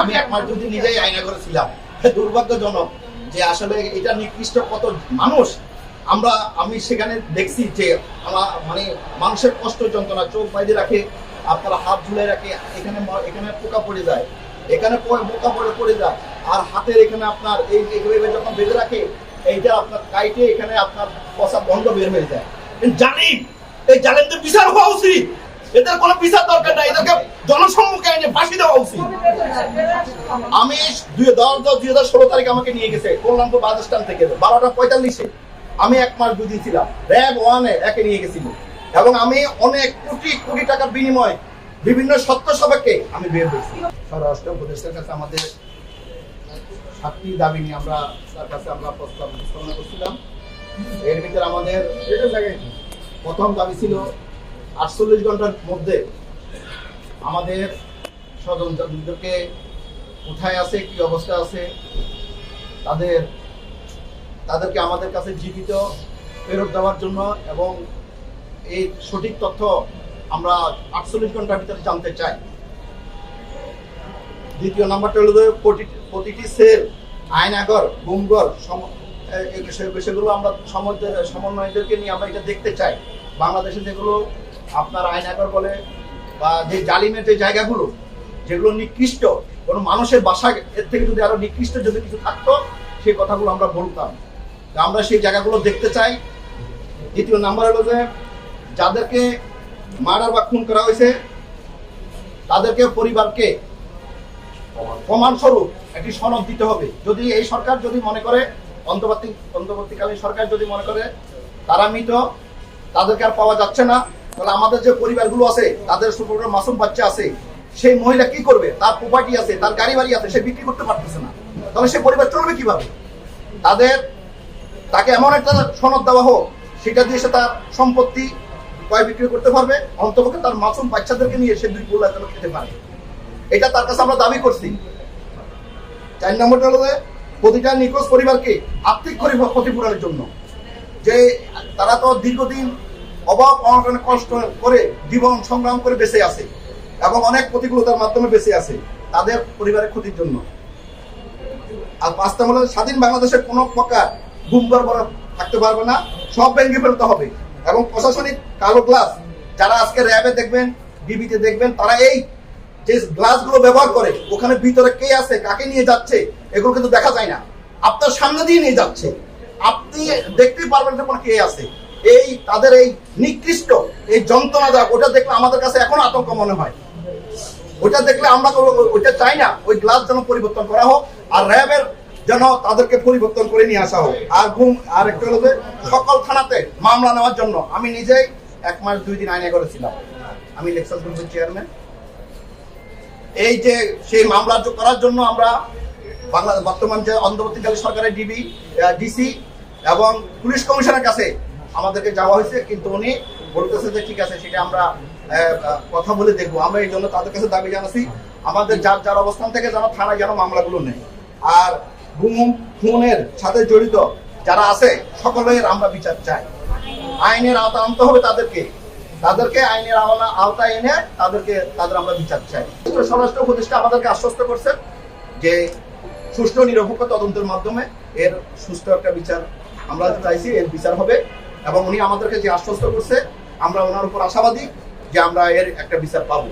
আমি এক মাস যদি নিজেই আয়না করেছিলাম, দুর্ভাগ্যজনক যে আসলে এটা নিকৃষ্ট কত মানুষ আমি সেখানে দেখছি যে আমার মানে মানুষের কষ্ট যন্ত্রণা, চোখ বাইরে রাখে, আপনারা হাত ঝুলে রাখে, এখানে এখানে পোকা পড়ে যায়, এখানে পোকা পড়ে যায়, আর হাতের এখানে আপনার এইভাবে যখন বেঁধে রাখে এইটা আপনার কাইটে এখানে আপনার পচা বন্ধ বের হয়ে যায়। জানি এই জালেমদের বিচার হওয়া উচিত, এদের কোনো বিচার দরকার নাই, এদেরকে জনসম্মুখে এনে ফাঁসি দেওয়া উচিত। আমি 2016 তারিখ আমাকে নিয়ে গেছে কল্যাণপুর বাস স্ট্যান্ড থেকে 12:45 আমি 1 মাস 2 দিন ছিলাম, র্যাব 1-এ একে নিয়ে গেছিল এবং আমি অনেক কোটি টাকার বিনিময়ে বিভিন্ন সত্য সাপেক্ষে আমি বের হয়েছি। স্বরাষ্ট্র উপদেষ্টার কাছে আমাদের 7টি দাবি নিয়ে আমরা তার কাছে প্রস্তাব উপস্থাপন করছিলাম। এর ভিতরে আমাদের প্রথম দাবি ছিল 48 ঘন্টার মধ্যে আমাদের স্বজনদেরকে কোথায় আছে, কি অবস্থা আছে, তাদেরকে আমাদের কাছে জীবিত ফেরত দেওয়ার জন্য এবং এই সঠিক তথ্য আমরা 48 ঘন্টার ভিতরে জানতে চাই। দ্বিতীয় নাম্বারটা হলো প্রতিটি সেল, আয়নাঘর, গুমঘর এই বিষয়গুলো আমরা সমন্বয়দেরকে নিয়ে আমরা এটা দেখতে চাই। বাংলাদেশে যেগুলো আপনার আয়নাঘর বলে বা যে জালিমের যে জায়গাগুলো যেগুলো নিকৃষ্ট, কোনো মানুষের বাসা এর থেকে যদি আরো নিকৃষ্ট যদি কিছু থাকতো সেই কথাগুলো আমরা বলতাম, আমরা সেই জায়গাগুলো দেখতে চাই। দ্বিতীয় নাম্বার হলো যে যাদেরকে মার্ডার বা খুন করা হয়েছে তাদেরকে পরিবারকে প্রমাণস্বরূপ একটি সনদ দিতে হবে। যদি এই সরকার যদি মনে করে, অন্তর্বর্তীকালীন সরকার যদি মনে করে তারা মৃত, তাদেরকে আর পাওয়া যাচ্ছে না, তাহলে আমাদের যে পরিবারগুলো আছে তাদের ছোট মাসুম বাচ্চা আছে, সেই মহিলা কি করবে? তার প্রপার্টি আছে, তার গাড়ি বাড়ি আছে, সে বিক্রি করতে পারতেছে না, তাহলে সে পরিবার চলবে কিভাবে? তাকে এমন একটা সনদ দেওয়া হোক সেটা দিয়ে সে তার সম্পত্তি ক্রয় বিক্রি করতে পারবে, অন্তপক্ষে তার মাসুম বাচ্চাদেরকে নিয়ে সে 2 গোলা খেতে পারে। এটা তার কাছে আমরা দাবি করছি। 4 নম্বরটা হলো প্রতিটা নিখোঁজ পরিবারকে আর্থিক ক্ষতিপূরণের জন্য, যে তারা তো দীর্ঘদিন অভাব অনটনে কষ্ট করে জীবন সংগ্রাম করে বেঁচে আছে এবং অনেক প্রতিকূলতার মাধ্যমে বেঁচে আছে, তাদের পরিবারের ক্ষতির জন্য। আর 5 নম্বর হলো স্বাধীন বাংলাদেশের কোনো প্রকার গুমবার থাকতে পারবে না, সব ভেঙে ফেলতে হবে এবং প্রশাসনিক কালো গ্লাস যারা আজকে র্যাবে দেখবেন, ডিবিতে দেখবেন, তারা এই যে গ্লাসগুলো ব্যবহার করে ওখানে ভিতরে কে আছে, কাকে নিয়ে যাচ্ছে, এগুলো কিন্তু দেখা যায় না, আপনার সামনে দিয়ে নিয়ে যাচ্ছে, আপনি দেখতেই পারবেন যে কে আছে। তাদের এই নিকৃষ্ট এই যন্ত্রণা দেওয়া, ওটা দেখলে আমাদের কাছে এখন আতঙ্ক মনে হয়। ওটা দেখলে আমরা ওইটা চাই না, ওই গ্লাস যেন পরিবর্তন করা হোক আর র্যাবের যেন তাদেরকে পরিবর্তন করে নিয়ে আসা হোক। আর একটা হলো সকল থানাতে মামলা নেওয়ার জন্য আমি নিজেই 1 মাস 2 দিন আইনে করেছিলাম, আমি লেকচার গ্রুপের চেয়ারম্যান। এই যে সেই মামলা করার জন্য আমরা বর্তমান যে অন্তর্বর্তীকালীন সরকারের ডিসি এবং পুলিশ কমিশনের কাছে আমাদেরকে যাওয়া হয়েছে, কিন্তু উনি বলতেছে যে ঠিক আছে, সেটা আমরা কথা বলে দেখবো। আমরা এই জন্য তাদের কাছে দাবি জানাচ্ছি আমাদের যার অবস্থান থেকে যেন থানায় যেন মামলাগুলো নেই, আর গুম খুনের সাথে জড়িত যারা আছে সকলের আমরা বিচার চাই। আইনের আওতা আনতে হবে তাদেরকে আইনের আওতায় এনে তাদের আমরা বিচার চাই। স্বরাষ্ট্র উপদেষ্টা আমাদেরকে আশ্বস্ত করছেন যে সুষ্ঠু নিরপেক্ষ তদন্তের মাধ্যমে এর সুষ্ঠু একটা বিচার আমরা চাইছি, এর বিচার হবে এবং উনি আমাদেরকে যে আশ্বস্ত করছে আমরা ওনার উপর আশাবাদী যে আমরা এর একটা বিচার পাবো।